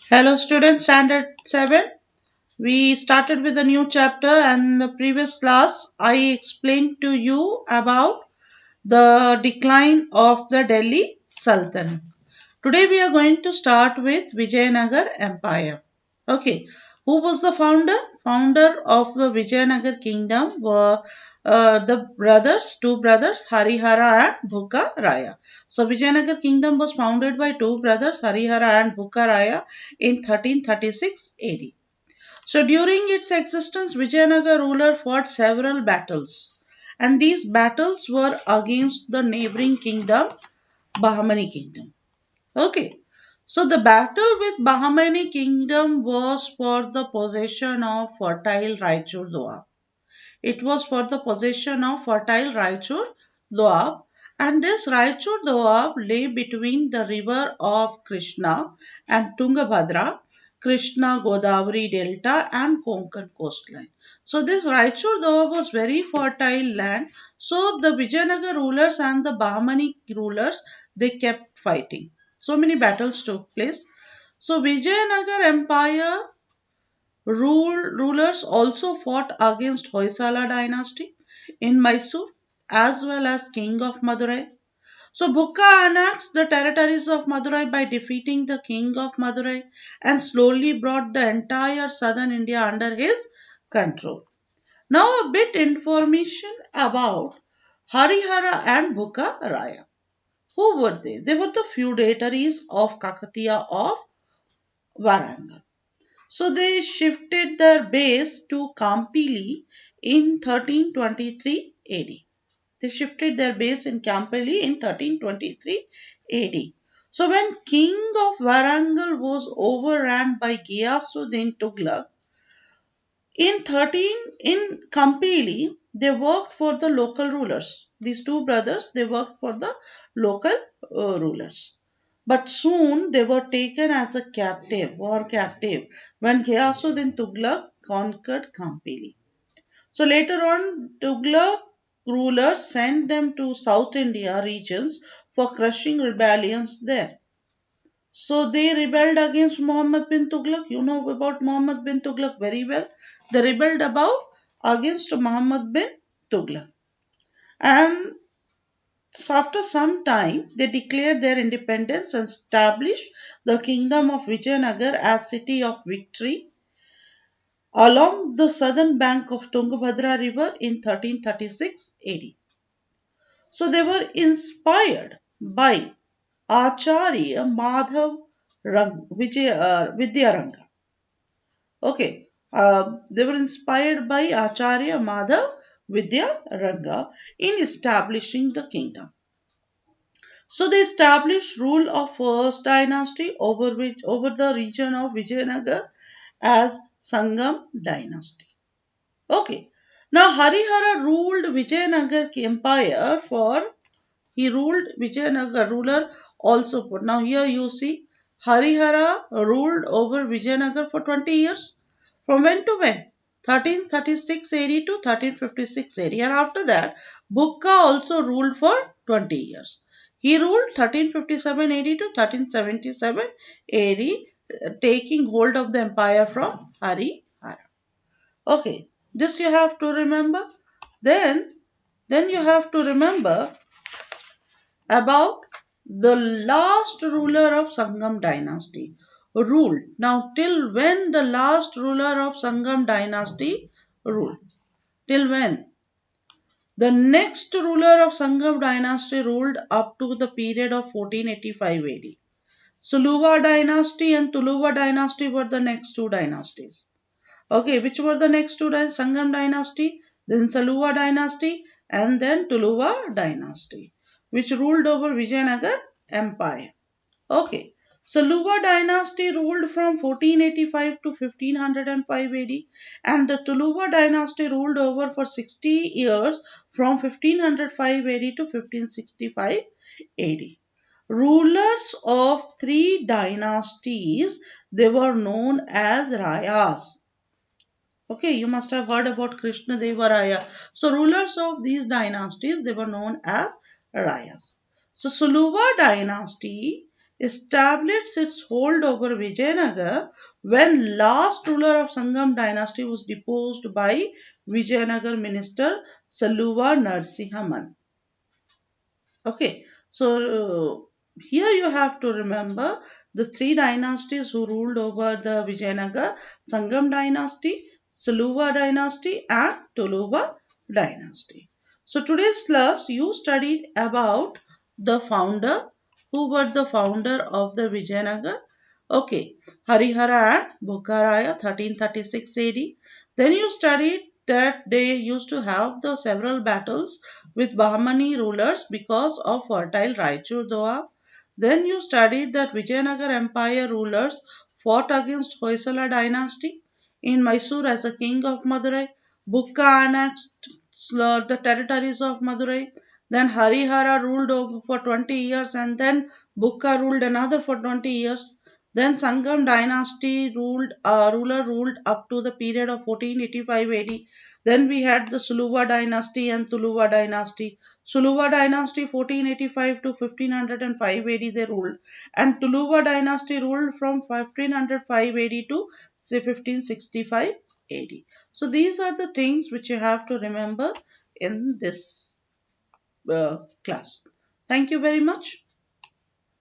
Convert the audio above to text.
Hello students, standard 7. We started with a new chapter and in the previous class I explained to you about the decline of the Delhi Sultanate. Today we are going to start with Vijayanagar Empire. Okay, who was the founder? Founder of the Vijayanagar kingdom were two brothers, Harihara and Bhuka Raya. So Vijayanagar kingdom was founded by two brothers, Harihara and Bhuka Raya in 1336 AD. So during its existence, Vijayanagar ruler fought several battles, and these battles were against the neighboring kingdom, Bahmani kingdom. Okay. So the battle with Bahmani kingdom was for the possession of fertile Raichur Doab. It was for the possession of fertile Raichur Doab, and this Raichur Doab lay between the river of Krishna and Tungabhadra, Krishna Godavari Delta and Konkan coastline. So this Raichur Doab was very fertile land. So the Vijayanagar rulers and the Bahmani rulers, they kept fighting. So many battles took place. So Vijayanagar Empire rulers also fought against Hoysala dynasty in Mysore as well as king of Madurai. So Bukka annexed the territories of Madurai by defeating the king of Madurai and slowly brought the entire southern India under his control. Now a bit information about Harihara and Bukka Raya. Who were they? They were the feudatories of Kakatiya of Warangal. So they shifted their base to Kampili in 1323 AD. They shifted their base in Kampili in 1323 AD. So when king of Varangal was overran by Ghiyasuddin Tughlaq, in Kampili, they worked for the local rulers. These two brothers, they worked for the local rulers. But soon they were taken as a captive, war captive, when Ghiyasuddin Tughlaq conquered Kampili. So later on, Tughlaq rulers sent them to South India regions for crushing rebellions there. So they rebelled against Muhammad bin Tughlaq. You know about Muhammad bin Tughlaq very well. They rebelled about against Muhammad bin Tughlaq. And so after some time, they declared their independence and established the kingdom of Vijayanagar as city of victory along the southern bank of Tungabhadra river in 1336 AD. So they were inspired by Acharya Madhav Vidyaranga. Okay, they were inspired by Acharya Madhav Vidyaranga in establishing the kingdom. So they established rule of first dynasty over the region of Vijayanagar as Sangam dynasty. Okay. Now Harihara ruled Vijayanagar empire for he ruled Vijayanagar ruler also put. Now here you see Harihara ruled over Vijayanagar for 20 years. From when to when? 1336 AD to 1356 AD. And after that, Bukka also ruled for 20 years. He ruled 1357 AD to 1377 AD, taking hold of the empire from Harihara. Okay, this you have to remember. Then, then you have to remember about the last ruler of Sangam dynasty ruled. Now, till when the last ruler of Sangam dynasty ruled? Till when? The next ruler of Sangam dynasty ruled up to the period of 1485 AD. Suluva dynasty and Tuluva dynasty were the next two dynasties. Okay, which were the next two dynasties? Sangam dynasty, then Saluva dynasty, and then Tuluva dynasty, which ruled over Vijayanagar Empire. Okay, Saluva dynasty ruled from 1485 to 1505 AD, and the Tuluva dynasty ruled over for 60 years from 1505 AD to 1565 AD. Rulers of three dynasties, they were known as Rayas. Okay, you must have heard about Krishna Deva Raya. So rulers of these dynasties, they were known as Rayas. So Suluva dynasty established its hold over Vijayanagar when last ruler of Sangam dynasty was deposed by Vijayanagar minister Saluva Narsihaman. Okay, so here you have to remember the three dynasties who ruled over the Vijayanagar: Sangam dynasty, Saluva dynasty, and Tuluva dynasty. So today's class you studied about the founder, who were the founder of the Vijayanagar. Okay, Harihara and Bukkaraya, 1336 AD. Then you studied that they used to have the several battles with Bahmani rulers because of fertile Raichur Doab. Then you studied that Vijayanagar Empire rulers fought against Hoysala dynasty in Mysore as a king of Madurai. Bukka annexed the territories of Madurai. Then Harihara ruled over for 20 years and then Bukka ruled another for 20 years. Then Sangam dynasty ruler ruled up to the period of 1485 AD. Then we had the Suluva dynasty and Tuluva dynasty. Suluva dynasty 1485 to 1505 AD they ruled, and Tuluva dynasty ruled from 1505 AD to say 1565 AD. So these are the things which you have to remember in this class. Thank you very much.